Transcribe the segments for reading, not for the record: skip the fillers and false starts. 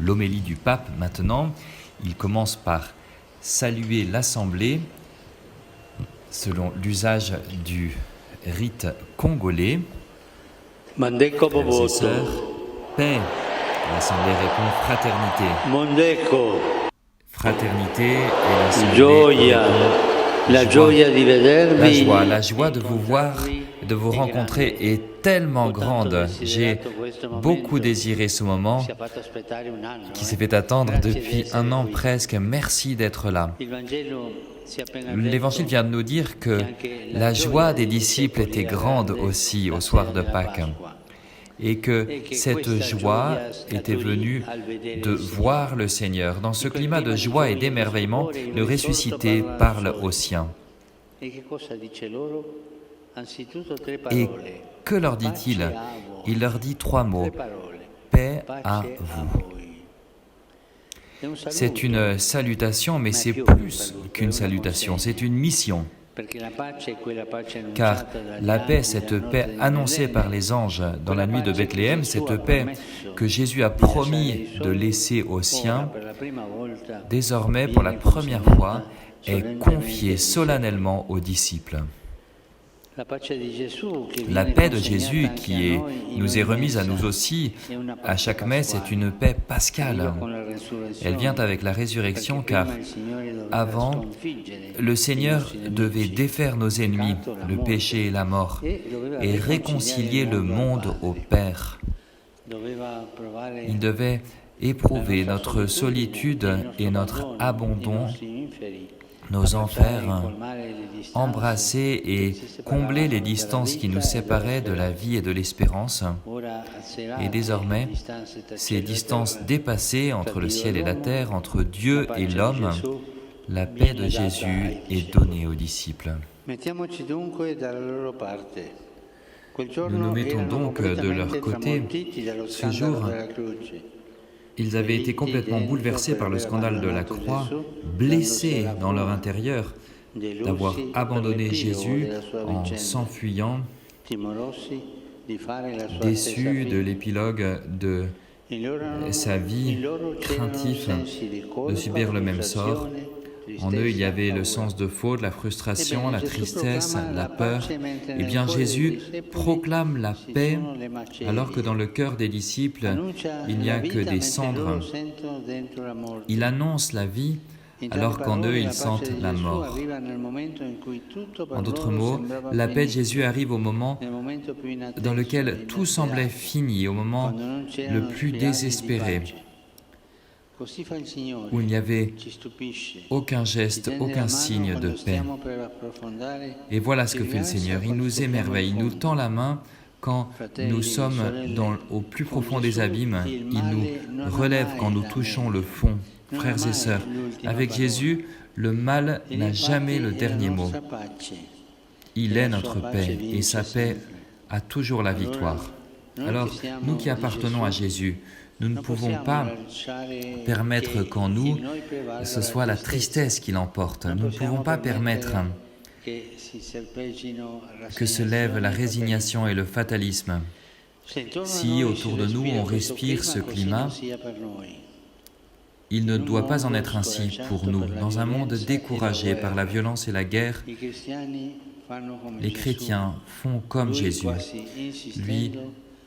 l'homélie du pape maintenant. Il commence par saluer l'Assemblée selon l'usage du rite congolais. Mandeko Frères et Boboto. sœurs, paix. L'Assemblée répond fraternité. Mondeko. Fraternité et l'Assemblée Gioia. répond La joie. gioia di vedervi. La joie de vous voir, de vous rencontrer est tellement grande. J'ai beaucoup désiré ce moment qui s'est fait attendre depuis 1 an presque. Merci d'être là. L'Évangile vient de nous dire que la joie des disciples était grande aussi au soir de Pâques et que cette joie était venue de voir le Seigneur. Dans ce climat de joie et d'émerveillement, le ressuscité parle aux siens. Et que leur dit-il? Il leur dit 3 mots. Paix à vous. C'est une salutation, mais c'est plus qu'une salutation, c'est une mission. Car la paix, cette paix annoncée par les anges dans la nuit de Bethléem, cette paix que Jésus a promis de laisser aux siens, désormais, pour la première fois, est confiée solennellement aux disciples. La paix de Jésus qui nous est remise à nous aussi à chaque messe est une paix pascale. Elle vient avec la résurrection car avant, le Seigneur devait défaire nos ennemis, le péché et la mort, et réconcilier le monde au Père. Il devait éprouver notre solitude et notre abandon, nos enfers, embrasser et combler les distances qui nous séparaient de la vie et de l'espérance. Et désormais, ces distances dépassées entre le ciel et la terre, entre Dieu et l'homme, la paix de Jésus est donnée aux disciples. Nous nous mettons donc de leur côté. Ce jour, ils avaient été complètement bouleversés par le scandale de la croix, blessés dans leur intérieur d'avoir abandonné Jésus en s'enfuyant, déçus de l'épilogue de sa vie, craintifs de subir le même sort. En eux, il y avait le sens de faute, la frustration, la tristesse, la peur. Eh bien, Jésus proclame la paix alors que dans le cœur des disciples, il n'y a que des cendres. Il annonce la vie alors qu'en eux, ils sentent la mort. En d'autres mots, la paix de Jésus arrive au moment dans lequel tout semblait fini, au moment le plus désespéré, où il n'y avait aucun geste, aucun signe de paix. Et voilà ce que fait le Seigneur. Il nous émerveille, il nous tend la main quand nous sommes au plus profond des abîmes. Il nous relève quand nous touchons le fond. Frères et sœurs, avec Jésus, le mal n'a jamais le dernier mot. Il est notre paix et sa paix a toujours la victoire. Alors, nous qui appartenons à Jésus, nous ne pouvons pas permettre qu'en nous, ce soit la tristesse qui l'emporte. Nous ne pouvons pas permettre que se lève la résignation et le fatalisme. Si autour de nous, on respire ce climat, il ne doit pas en être ainsi pour nous. Dans un monde découragé par la violence et la guerre, les chrétiens font comme Jésus. Lui,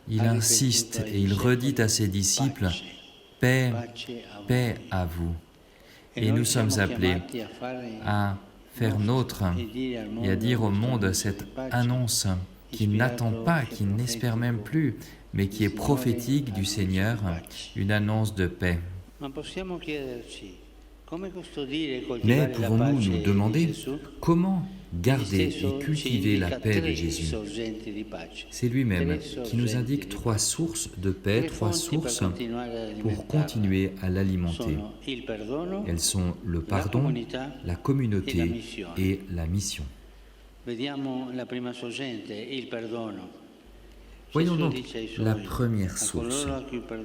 il insiste et il redit à ses disciples « Paix, paix à vous ». Et nous sommes appelés à faire nôtre et à dire au monde cette annonce qui n'attend pas, qui n'espère même plus, mais qui est prophétique du Seigneur, une annonce de paix. Mais pouvons-nous nous demander comment garder et cultiver la paix de Jésus? C'est lui-même qui nous indique 3 sources de paix, 3 sources pour continuer à l'alimenter. Elles sont le pardon, la communauté et la mission. Voyons donc la première source,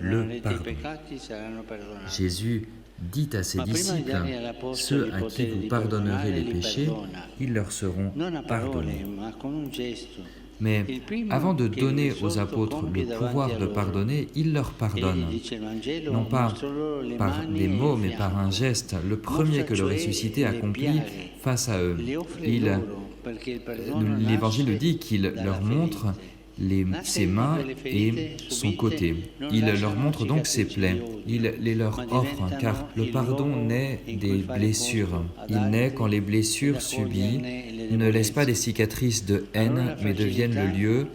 le pardon. Jésus dit à ses disciples, « Ceux à qui vous pardonnerez les péchés, ils leur seront pardonnés. » Mais avant de donner aux apôtres le pouvoir de pardonner, il leur pardonne, non pas par des mots, mais par un geste, le premier que le ressuscité accomplit face à eux. L'Évangile nous dit qu'il leur montre ses mains et son côté. Il leur montre donc ses plaies. Il les leur offre, car le pardon naît des blessures. Il naît quand les blessures subies ne laissent pas des cicatrices de haine, mais deviennent le lieu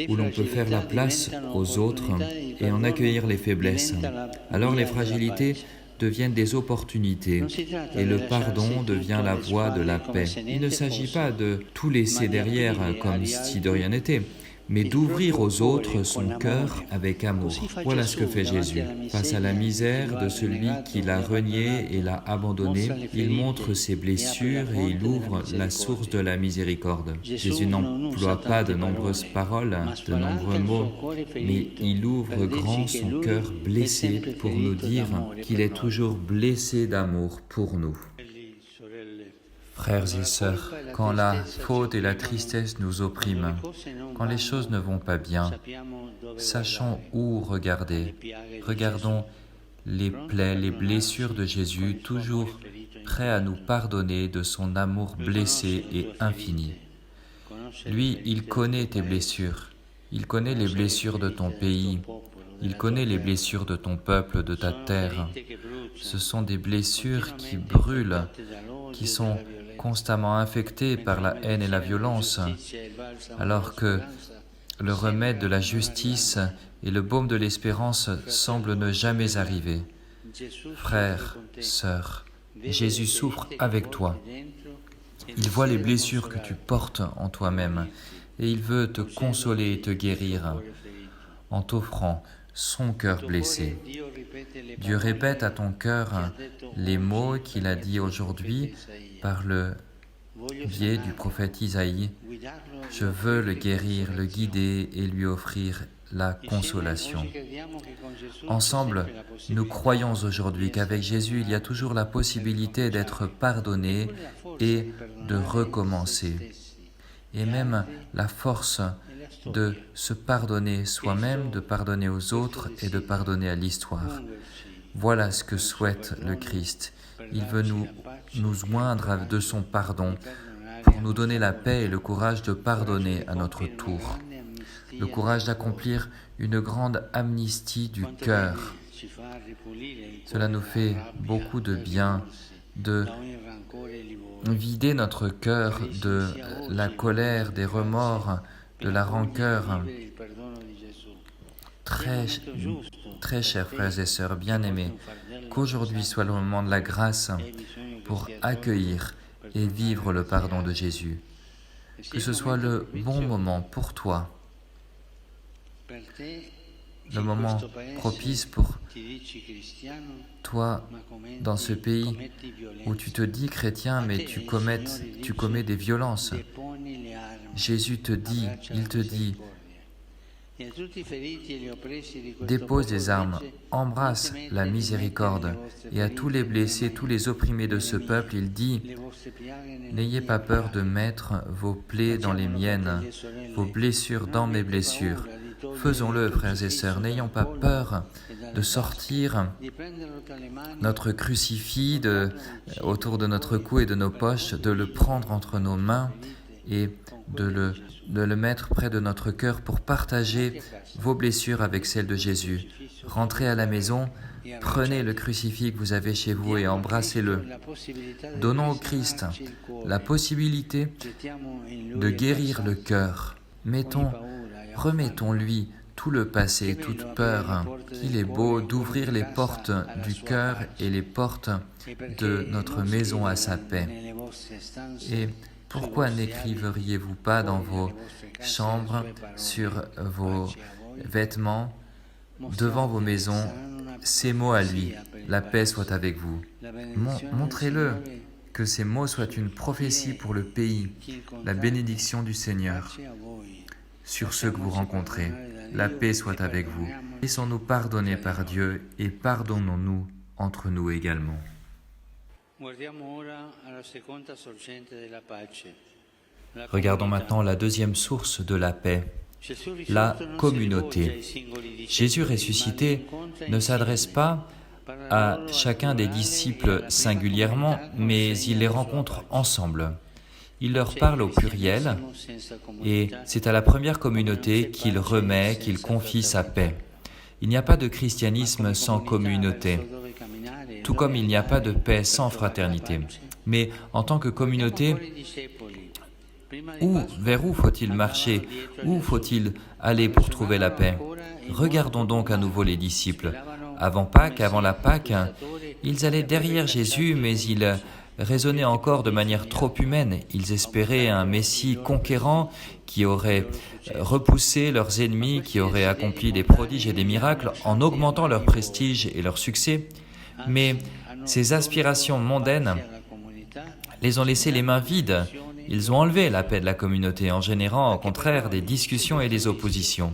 où l'on peut faire la place aux autres et en accueillir les faiblesses. Alors les fragilités deviennent des opportunités et le pardon devient la voie de la paix. Il ne s'agit pas de tout laisser derrière comme si de rien n'était, mais d'ouvrir aux autres son cœur avec amour. Voilà ce que fait Jésus. Face à la misère de celui qui l'a renié et l'a abandonné, il montre ses blessures et il ouvre la source de la miséricorde. Jésus n'emploie pas de nombreuses paroles, de nombreux mots, mais il ouvre grand son cœur blessé pour nous dire qu'il est toujours blessé d'amour pour nous. Frères et sœurs, quand la faute et la tristesse nous oppriment, quand les choses ne vont pas bien, sachons où regarder. Regardons les plaies, les blessures de Jésus, toujours prêt à nous pardonner de son amour blessé et infini. Lui, il connaît tes blessures, il connaît les blessures de ton pays, il connaît les blessures de ton peuple, de ta terre. Ce sont des blessures qui brûlent, qui sont constamment infectés par la haine et la violence, alors que le remède de la justice et le baume de l'espérance semblent ne jamais arriver. Frères, sœurs, Jésus souffre avec toi. Il voit les blessures que tu portes en toi-même et il veut te consoler et te guérir en t'offrant son cœur blessé. Dieu répète à ton cœur les mots qu'il a dit aujourd'hui par le biais du prophète Isaïe. Je veux le guérir, le guider et lui offrir la consolation. Ensemble, nous croyons aujourd'hui qu'avec Jésus, il y a toujours la possibilité d'être pardonné et de recommencer. Et même la force de se pardonner soi-même, de pardonner aux autres et de pardonner à l'histoire. Voilà ce que souhaite le Christ. Il veut nous joindre de son pardon pour nous donner la paix et le courage de pardonner à notre tour. Le courage d'accomplir une grande amnistie du cœur. Cela nous fait beaucoup de bien de vider notre cœur de la colère, des remords, de la rancœur. Très chers frères et sœurs bien-aimés, qu'aujourd'hui soit le moment de la grâce pour accueillir et vivre le pardon de Jésus. Que ce soit le bon moment pour toi, le moment propice pour toi dans ce pays où tu te dis chrétien mais tu commets des violences. Jésus te dit, il te dit, dépose des armes, embrasse la miséricorde, et à tous les blessés, tous les opprimés de ce peuple, il dit, n'ayez pas peur de mettre vos plaies dans les miennes, vos blessures dans mes blessures. Faisons-le, frères et sœurs, n'ayons pas peur de sortir notre crucifix autour de notre cou et de nos poches, de le prendre entre nos mains et de le mettre près de notre cœur pour partager vos blessures avec celles de Jésus. Rentrez à la maison, prenez le crucifix que vous avez chez vous et embrassez-le. Donnons au Christ la possibilité de guérir le cœur. Remettons-lui tout le passé, toute peur, qu'il est beau d'ouvrir les portes du cœur et les portes de notre maison à sa paix. Et pourquoi n'écriveriez-vous pas dans vos chambres, sur vos vêtements, devant vos maisons, ces mots à lui, la paix soit avec vous. Montrez-le, que ces mots soient une prophétie pour le pays, la bénédiction du Seigneur sur ceux que vous rencontrez. La paix soit avec vous. Laissons-nous pardonner par Dieu et pardonnons-nous entre nous également. Guardiamo ora alla seconda sorgente della pace, Regardons maintenant la deuxième source de la paix, la communauté. Jésus ressuscité ne s'adresse pas à chacun des disciples singulièrement, mais il les rencontre ensemble. Il leur parle au pluriel et c'est à la première communauté qu'il remet, qu'il confie sa paix. Il n'y a pas de christianisme sans communauté, tout comme il n'y a pas de paix sans fraternité. Mais en tant que communauté, vers où faut-il marcher? Où faut-il aller pour trouver la paix? Regardons donc à nouveau les disciples. Avant Pâques, avant la Pâque, ils allaient derrière Jésus, mais ils raisonnaient encore de manière trop humaine. Ils espéraient un Messie conquérant qui aurait repoussé leurs ennemis, qui aurait accompli des prodiges et des miracles en augmentant leur prestige et leur succès. Mais ces aspirations mondaines les ont laissés les mains vides. Ils ont enlevé la paix de la communauté en générant au contraire des discussions et des oppositions.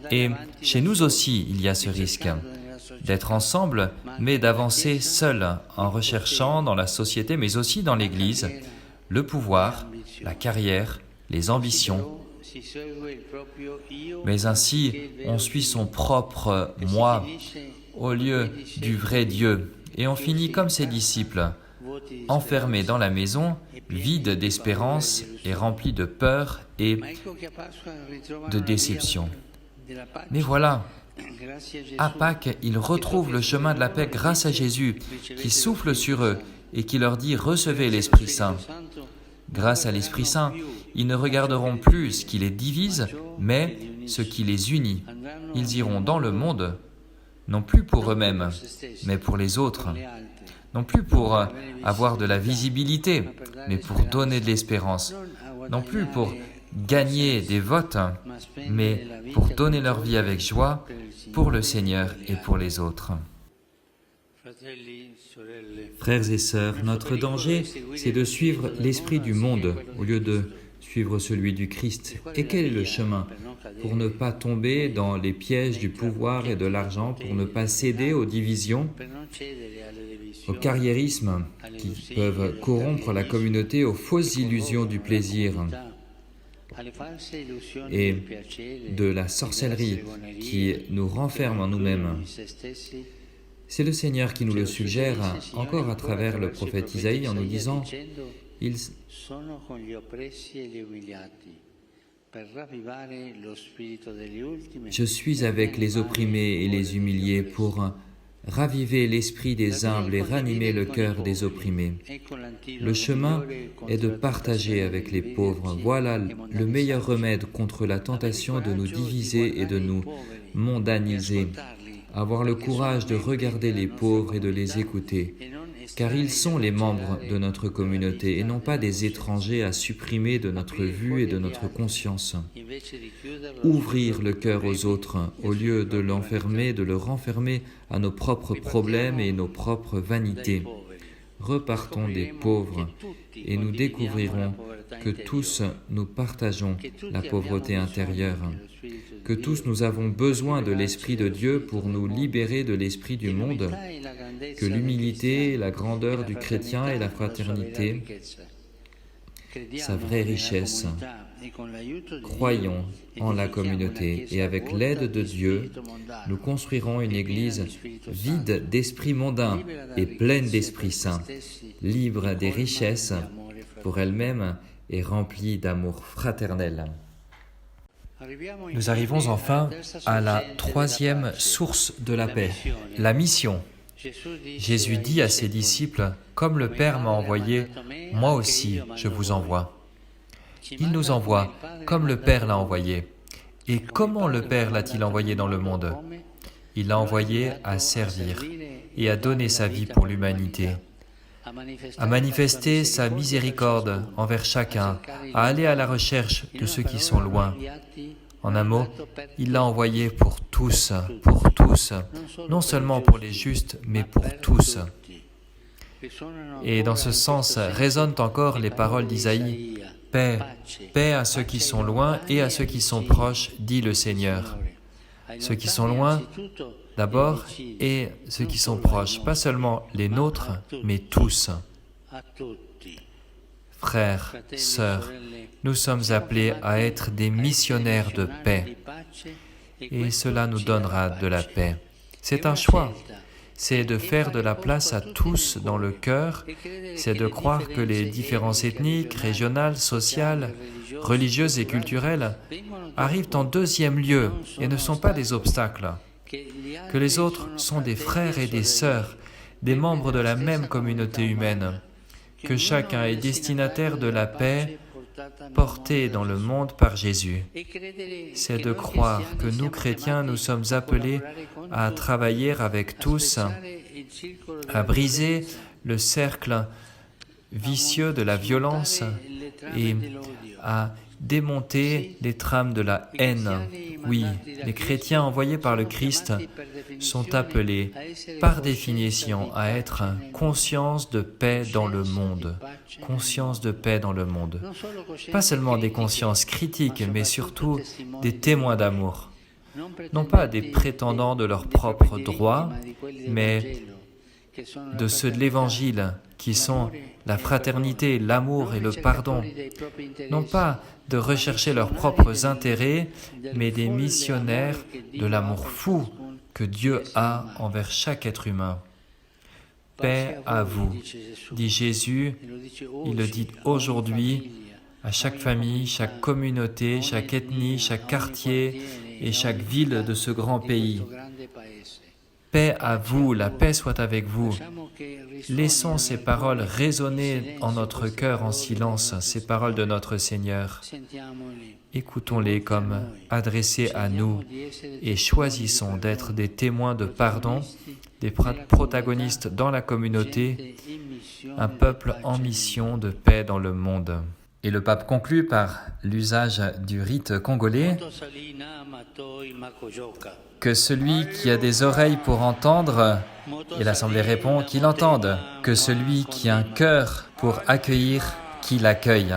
Et chez nous aussi, il y a ce risque d'être ensemble, mais d'avancer seul en recherchant dans la société, mais aussi dans l'Église, le pouvoir, la carrière, les ambitions. Mais ainsi, on suit son propre moi au lieu du vrai Dieu. Et on finit comme ses disciples, enfermés dans la maison, vides d'espérance et remplis de peur et de déception. Mais voilà, à Pâques, ils retrouvent le chemin de la paix grâce à Jésus, qui souffle sur eux et qui leur dit « Recevez l'Esprit Saint ». Grâce à l'Esprit Saint, ils ne regarderont plus ce qui les divise, mais ce qui les unit. Ils iront dans le monde, non plus pour eux-mêmes, mais pour les autres. Non plus pour avoir de la visibilité, mais pour donner de l'espérance. Non plus pour gagner des votes, mais pour donner leur vie avec joie pour le Seigneur et pour les autres. Frères et sœurs, notre danger, c'est de suivre l'esprit du monde au lieu de suivre celui du Christ. Et quel est le chemin pour ne pas tomber dans les pièges du pouvoir et de l'argent, pour ne pas céder aux divisions, au carriérisme qui peuvent corrompre la communauté, aux fausses illusions du plaisir et de la sorcellerie qui nous renferme en nous-mêmes. C'est le Seigneur qui nous le suggère encore à travers le prophète Isaïe en nous disant « Ils Je suis avec les opprimés et les humiliés pour raviver l'esprit des humbles et ranimer le cœur des opprimés. Le chemin est de partager avec les pauvres. Voilà le meilleur remède contre la tentation de nous diviser et de nous mondaniser. Avoir le courage de regarder les pauvres et de les écouter, car ils sont les membres de notre communauté et non pas des étrangers à supprimer de notre vue et de notre conscience. Ouvrir le cœur aux autres, au lieu de l'enfermer, de le renfermer à nos propres problèmes et nos propres vanités. Repartons des pauvres et nous découvrirons que tous nous partageons la pauvreté intérieure, que tous nous avons besoin de l'Esprit de Dieu pour nous libérer de l'esprit du monde, que l'humilité, la grandeur du chrétien et la fraternité, sa vraie richesse. Croyons en la communauté et avec l'aide de Dieu, nous construirons une Église vide d'esprit mondain et pleine d'Esprit Saint, libre des richesses pour elle-même et remplie d'amour fraternel. Nous arrivons enfin à la troisième source de la paix, la mission. Jésus dit à ses disciples, « Comme le Père m'a envoyé, moi aussi je vous envoie. » Il nous envoie comme le Père l'a envoyé. Et comment le Père l'a-t-il envoyé dans le monde? Il l'a envoyé à servir et à donner sa vie pour l'humanité, à manifester sa miséricorde envers chacun, à aller à la recherche de ceux qui sont loin. En un mot, il l'a envoyé pour tous, non seulement pour les justes, mais pour tous. Et dans ce sens résonnent encore les paroles d'Isaïe, « Paix, paix à ceux qui sont loin et à ceux qui sont proches, dit le Seigneur. » Ceux qui sont loin, d'abord, et ceux qui sont proches, pas seulement les nôtres, mais tous. frères, sœurs, nous sommes appelés à être des missionnaires de paix. Et cela nous donnera de la paix. C'est un choix. C'est de faire de la place à tous dans le cœur, c'est de croire que les différences ethniques, régionales, sociales, religieuses et culturelles arrivent en deuxième lieu et ne sont pas des obstacles, que les autres sont des frères et des sœurs, des membres de la même communauté humaine, que chacun est destinataire de la paix portée dans le monde par Jésus. C'est de croire que nous, chrétiens, nous sommes appelés à travailler avec tous, à briser le cercle vicieux de la violence et à démonter les trames de la haine. Oui, les chrétiens envoyés par le Christ sont appelés, par définition, à être conscience de paix dans le monde. Conscience de paix dans le monde. Pas seulement des consciences critiques, mais surtout des témoins d'amour. Non pas des prétendants de leurs propres droits, mais de ceux de l'Évangile, qui sont la fraternité, l'amour et le pardon. Non pas de rechercher leurs propres intérêts, mais des missionnaires de l'amour fou que Dieu a envers chaque être humain. Paix à vous, dit Jésus, il le dit aujourd'hui à chaque famille, chaque communauté, chaque ethnie, chaque quartier et chaque ville de ce grand pays. Paix à vous, la paix soit avec vous. Laissons ces paroles résonner en notre cœur en silence, ces paroles de notre Seigneur. Écoutons-les comme adressées à nous et choisissons d'être des témoins de pardon, des protagonistes dans la communauté, un peuple en mission de paix dans le monde. Et le pape conclut par l'usage du rite congolais. Que celui qui a des oreilles pour entendre, et l'Assemblée répond, qu'il entende. Que celui qui a un cœur pour accueillir, qu'il accueille.